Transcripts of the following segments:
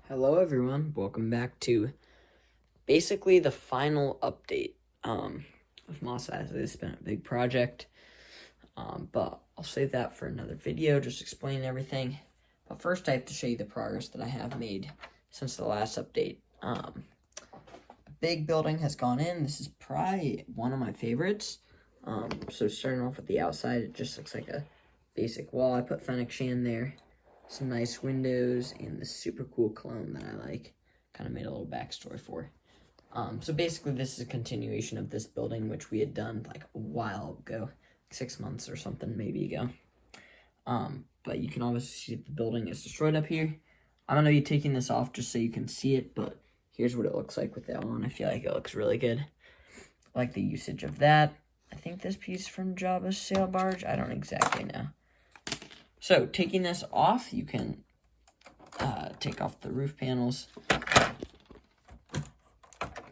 Hello everyone, welcome back to basically the final update of Moss Eisley. It's been a big project, but I'll save that for another video, just explaining everything. But first I have to show you the progress that I have made since the last update. A big building has gone in. This is probably one of my favorites. So starting off with the outside, it just looks like a basic wall. I put Fennec Shan there. Some nice windows, and this super cool cologne that I like. Kind of made a little backstory for. So basically this is a continuation of this building, which we had done like a while ago. 6 months or something maybe ago. But you can obviously see the building is destroyed up here. I'm going to be taking this off just so you can see it, but here's what it looks like with that on. I feel like it looks really good. I like the usage of that. I think this piece from Jabba's sail barge. I don't exactly know. So, taking this off, you can take off the roof panels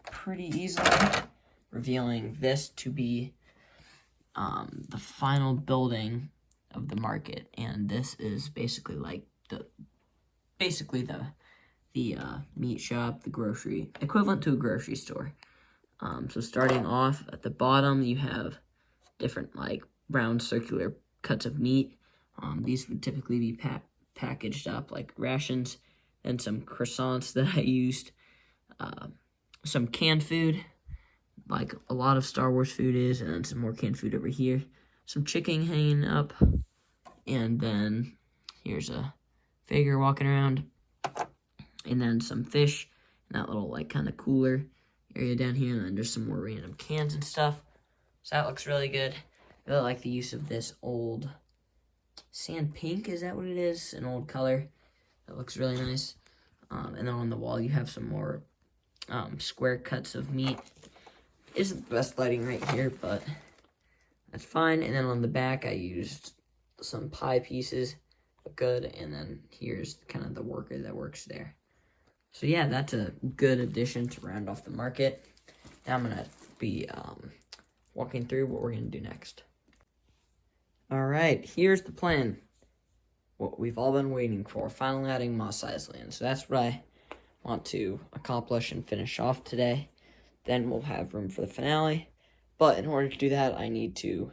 pretty easily, revealing this to be the final building of the market. And this is basically like the meat shop, the grocery, equivalent to a grocery store. So starting off at the bottom, you have different like round circular cuts of meat. These would typically be packaged up like rations, and some croissants that I used, some canned food, like a lot of Star Wars food is, and then some more canned food over here, some chicken hanging up, and then here's a figure walking around, and then some fish in that little like kind of cooler area down here, and then just some more random cans and stuff. So that looks really good. I really like the use of this old sand pink, is that what it is? An old color. That looks really nice. And then on the wall you have some more square cuts of meat. Isn't the best lighting right here, but that's fine. And then on the back I used some pie pieces. Look good. And then here's kind of the worker that works there. So yeah, that's a good addition to round off the market. Now I'm going to be walking through what we're going to do next. Alright, here's the plan. What we've all been waiting for, finally adding Moss Eisley in. So that's what I want to accomplish and finish off today. Then we'll have room for the finale. But in order to do that, I need to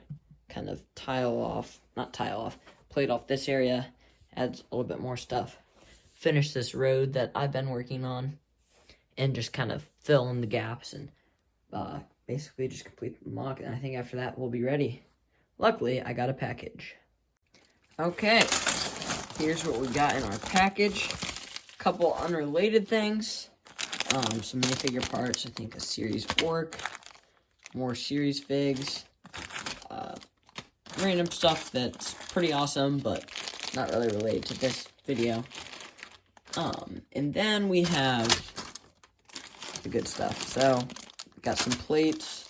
kind of plate off this area, add a little bit more stuff, finish this road that I've been working on, and just kind of fill in the gaps and basically just complete the mock. And I think after that, we'll be ready. Luckily, I got a package. Okay, here's what we got in our package. Couple unrelated things. Some minifigure parts, I think a series orc, more series figs, random stuff that's pretty awesome, but not really related to this video. And then we have the good stuff. So, got some plates,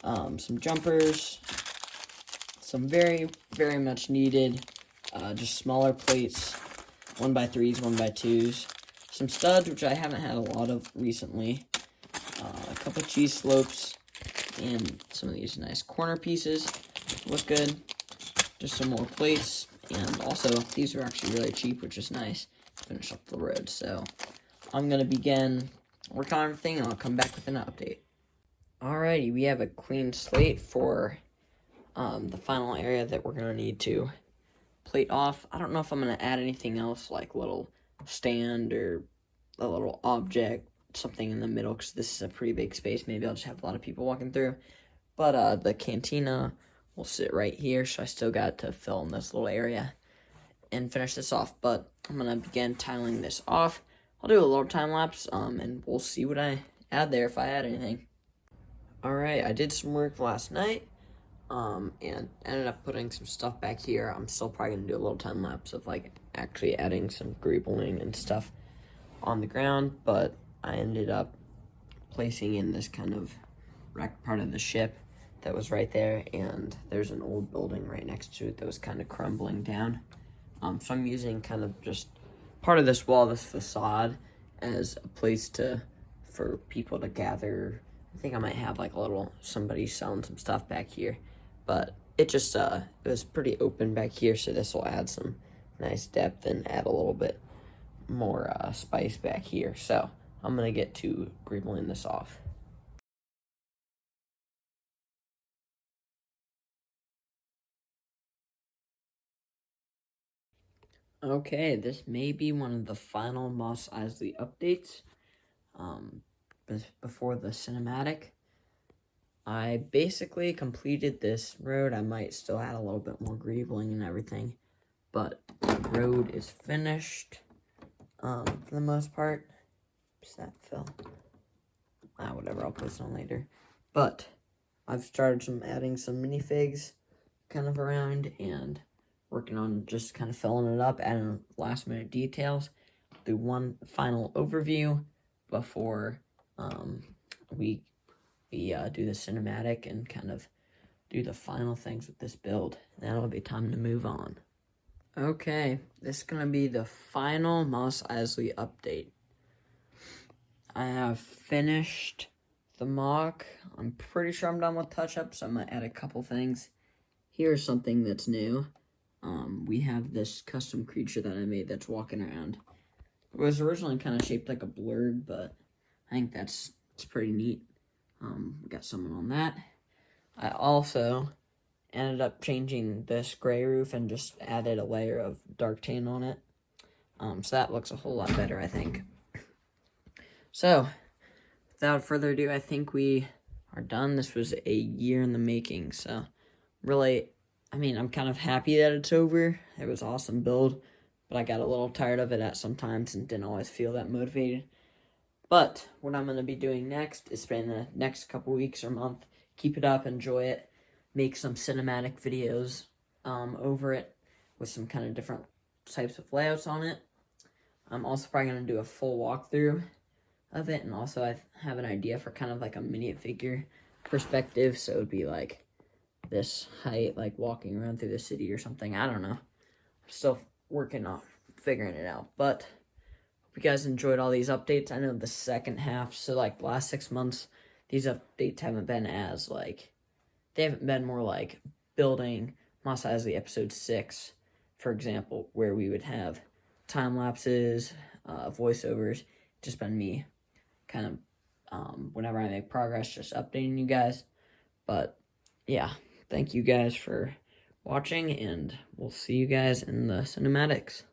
some jumpers, some very, very much needed, just smaller plates, 1x3s, 1x2s, some studs, which I haven't had a lot of recently, a couple cheese slopes, and some of these nice corner pieces, look good, just some more plates, and also, these are actually really cheap, which is nice, to finish up the road. So, I'm going to begin working on everything, and I'll come back with an update. Alrighty, we have a clean slate for the final area that we're going to need to plate off. I don't know if I'm going to add anything else, like little stand or a little object, something in the middle, because this is a pretty big space. Maybe I'll just have a lot of people walking through. But the cantina will sit right here, so I still got to fill in this little area and finish this off. But I'm going to begin tiling this off. I'll do a little time lapse, and we'll see what I add there, if I add anything. Alright, I did some work last night. And ended up putting some stuff back here. I'm still probably going to do a little time lapse of like actually adding some greebling and stuff on the ground, but I ended up placing in this kind of wrecked part of the ship that was right there, and there's an old building right next to it that was kind of crumbling down. So I'm using kind of just part of this wall, this facade, as a place for people to gather. I think I might have like a little somebody selling some stuff back here. But it just, it was pretty open back here, so this will add some nice depth and add a little bit more spice back here. So I'm gonna get to greebling this off. Okay, this may be one of the final Mos Eisley updates before the cinematic. I basically completed this road. I might still add a little bit more greebling and everything, but the road is finished for the most part. What's that, Phil? Whatever, I'll post on later. But I've started adding some minifigs kind of around and working on just kind of filling it up, adding last minute details. Do one final overview before we do the cinematic and kind of do the final things with this build. Then it'll be time to move on. Okay, this is going to be the final Mos Eisley update. I have finished the mock. I'm pretty sure I'm done with touch-ups, so I'm going to add a couple things. Here's something that's new. We have this custom creature that I made that's walking around. It was originally kind of shaped like a blurb, but I think it's pretty neat. We got someone on that. I also ended up changing this gray roof and just added a layer of dark tan on it. So that looks a whole lot better, I think. So, without further ado, I think we are done. This was a year in the making, so really, I mean, I'm kind of happy that it's over. It was an awesome build, but I got a little tired of it at some times and didn't always feel that motivated. But what I'm going to be doing next is spend the next couple weeks or month, keep it up, enjoy it, make some cinematic videos over it with some kind of different types of layouts on it. I'm also probably going to do a full walkthrough of it, and also I have an idea for kind of like a minifigure perspective, so it would be like this height, like walking around through the city or something. I don't know. I'm still working on figuring it out, but hope you guys enjoyed all these updates. I know the second half, so like the last 6 months, these updates haven't been as like, they haven't been more like building Mos Eisley episode 6, for example, where we would have time lapses, voiceovers, just been me kind of, whenever I make progress, just updating you guys. But yeah, thank you guys for watching, and we'll see you guys in the cinematics.